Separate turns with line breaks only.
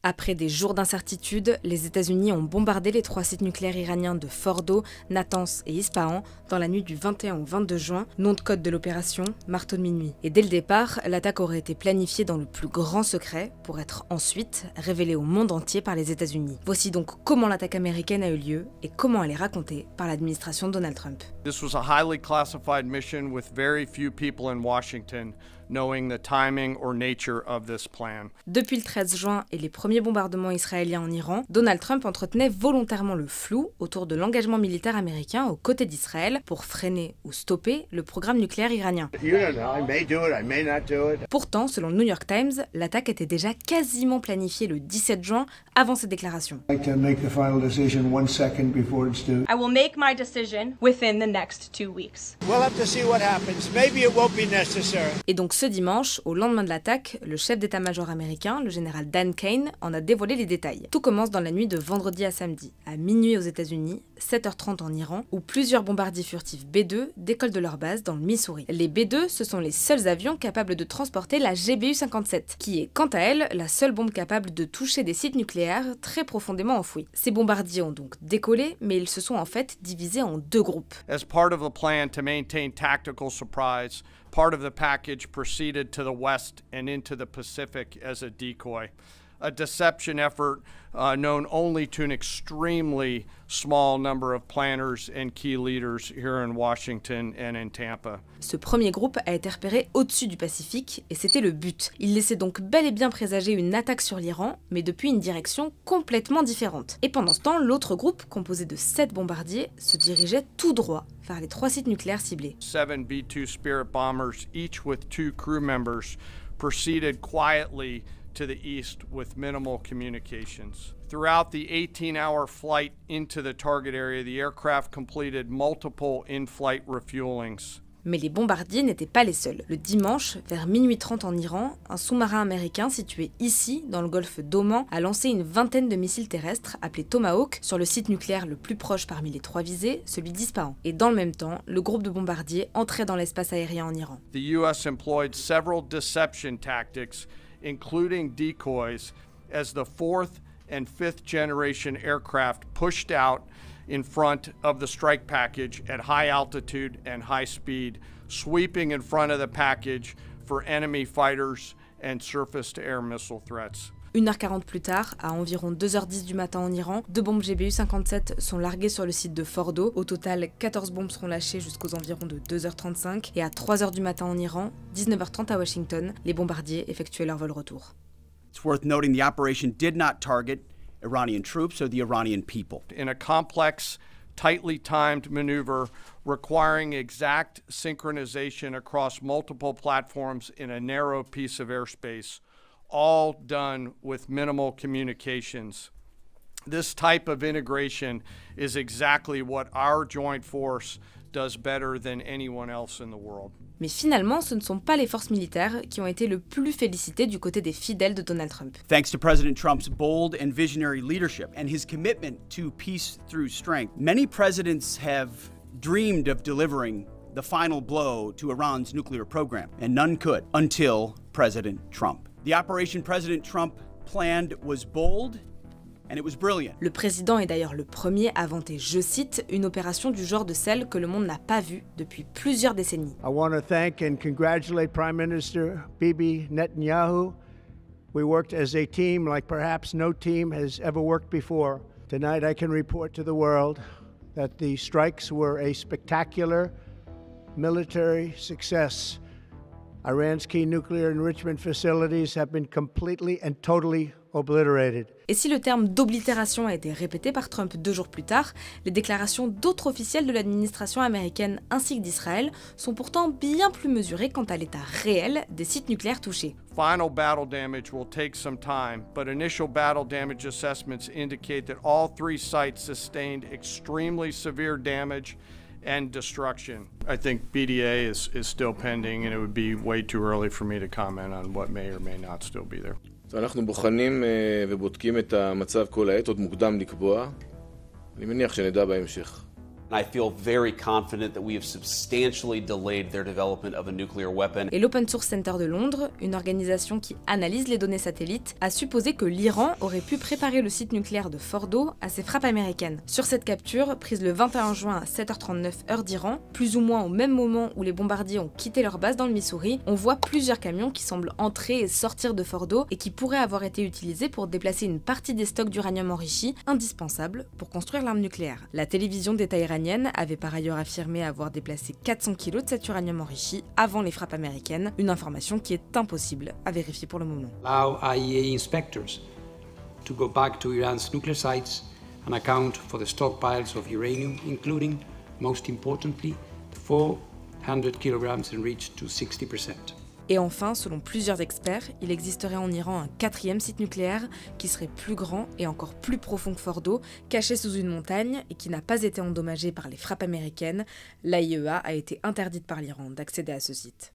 Après des jours d'incertitude, les États-Unis ont bombardé les 3 sites nucléaires iraniens de Fordo, Natanz et Ispahan dans la nuit du 21 au 22 juin, nom de code de l'opération Marteau de minuit. Et dès le départ, l'attaque aurait été planifiée dans le plus grand secret pour être ensuite révélée au monde entier par les États-Unis. Voici donc comment l'attaque américaine a eu lieu et comment elle est racontée par l'administration Donald Trump.
This was a highly classified mission with very few people in Washington knowing the timing or nature of this plan.
Depuis le 13 juin et les premiers bombardements israéliens en Iran, Donald Trump entretenait volontairement le flou autour de l'engagement militaire américain aux côtés d'Israël pour freiner ou stopper le programme nucléaire iranien. Pourtant, selon le New York Times, l'attaque était déjà quasiment planifiée le 17 juin avant ces déclarations.
I will
make my decision within the next 2 weeks.
We'll have to see what happens. Maybe it won't be necessary.
Et donc ce dimanche, au lendemain de l'attaque, le chef d'état-major américain, le général Dan Kane, en a dévoilé les détails. Tout commence dans la nuit de vendredi à samedi, à minuit aux États-Unis, 7h30 en Iran, où plusieurs bombardiers furtifs B-2 décollent de leur base dans le Missouri. Les B-2, ce sont les seuls avions capables de transporter la GBU-57, qui est quant à elle la seule bombe capable de toucher des sites nucléaires très profondément enfouis. Ces bombardiers ont donc décollé, mais ils se sont en fait divisés en 2 groupes.
As part of the plan to maintain tactical surprise, part of the package proceeded to the west and into the Pacific as a decoy, a deception effort known only to an extremely small number of planners and key leaders here in Washington and in Tampa.
Ce premier groupe a été repéré au-dessus du Pacifique et c'était le but. Il laissait donc bel et bien présager une attaque sur l'Iran, mais depuis une direction complètement différente. Et pendant ce temps, l'autre groupe, composé de 7 bombardiers, se dirigeait tout droit vers les 3 sites nucléaires ciblés.
7 B-2 Spirit bombers, each with 2 crew members, proceeded quietly to the east with minimal communications. Throughout the 18-hour flight into the target area, the aircraft completed multiple in-flight refuelings.
Mais les bombardiers n'étaient pas les seuls. Le dimanche, vers minuit 30 en Iran, un sous-marin américain situé ici, dans le golfe d'Oman, a lancé une vingtaine de missiles terrestres appelés Tomahawk sur le site nucléaire le plus proche parmi les 3 visés, celui d'Ispahan. Et dans le même temps, le groupe de bombardiers entrait dans l'espace aérien en Iran.
The US employed several deception tactics, including decoys, as the 4th and 5th generation aircraft pushed out in front of the strike package at high altitude and high speed, sweeping in front of the package for enemy fighters and surface-to-air missile threats.
1h40 plus tard, à environ 2h10 du matin en Iran, 2 bombes GBU-57 sont larguées sur le site de Fordo. Au total, 14 bombes seront lâchées jusqu'aux environs de 2h35. Et à 3h du matin en Iran, 19h30 à Washington, les bombardiers effectuaient leur vol retour.
It's worth noting the operation did not target Iranian troops or the Iranian people.
In a complex, tightly timed maneuver requiring exact synchronization across multiple platforms in a narrow piece of airspace, all done with minimal communications. This type of integration is exactly what our joint force does better than anyone else in the world.
Mais finalement, ce ne sont pas les forces militaires qui ont été le plus félicitées du côté des fidèles de Donald Trump.
Thanks to President Trump's bold and visionary leadership and his commitment to peace through strength, many presidents have dreamed of delivering the final blow to Iran's nuclear program, and none could until President Trump. The operation President Trump planned was bold and it was brilliant.
Le président est d'ailleurs le premier à vanter, je cite, une opération du genre de celle que le monde n'a pas vue depuis plusieurs décennies.
I want to thank and congratulate Prime Minister Bibi Netanyahu. We worked as a team like perhaps no team has ever worked before. Tonight I can report to the world that the strikes were a spectacular military success. Iran's key nuclear enrichment facilities have been completely and totally obliterated.
Et si le terme d'oblitération a été répété par Trump 2 jours plus tard, les déclarations d'autres officiels de l'administration américaine ainsi que d'Israël sont pourtant bien plus mesurées quant à l'état réel des sites nucléaires touchés.
Final battle damage will take some time, but initial battle damage assessments indicate that all 3 sites sustained extremely severe damage and destruction. I think BDA is still pending, and it would be way too early for me to comment on what may or may not still be there.
אנחנו בוחנים ובודקים את המצב כל העת, עוד מוקדם לקבוע. אני מניח שנדע בהמשך. I feel very confident that we have substantially delayed their development of a nuclear weapon.
Et l'Open Source Center de Londres, une organisation qui analyse les données satellites, a supposé que l'Iran aurait pu préparer le site nucléaire de Fordo à ses frappes américaines. Sur cette capture, prise le 21 juin à 7h39 heure d'Iran, plus ou moins au même moment où les bombardiers ont quitté leur base dans le Missouri, on voit plusieurs camions qui semblent entrer et sortir de Fordo et qui pourraient avoir été utilisés pour déplacer une partie des stocks d'uranium enrichi, indispensables pour construire l'arme nucléaire. La télévision d'État iranienne avait par ailleurs affirmé avoir déplacé 400 kg de cet uranium enrichi avant les frappes américaines, une information qui est impossible à vérifier pour le moment.
Allow IAEA inspectors to go back to Iran's nuclear sites and account for the stockpiles of uranium, including, most importantly, 400 kilograms enriched to 60%.
Et enfin, selon plusieurs experts, il existerait en Iran un 4e site nucléaire qui serait plus grand et encore plus profond que Fordo, caché sous une montagne et qui n'a pas été endommagé par les frappes américaines. L'AIEA a été interdite par l'Iran d'accéder à ce site.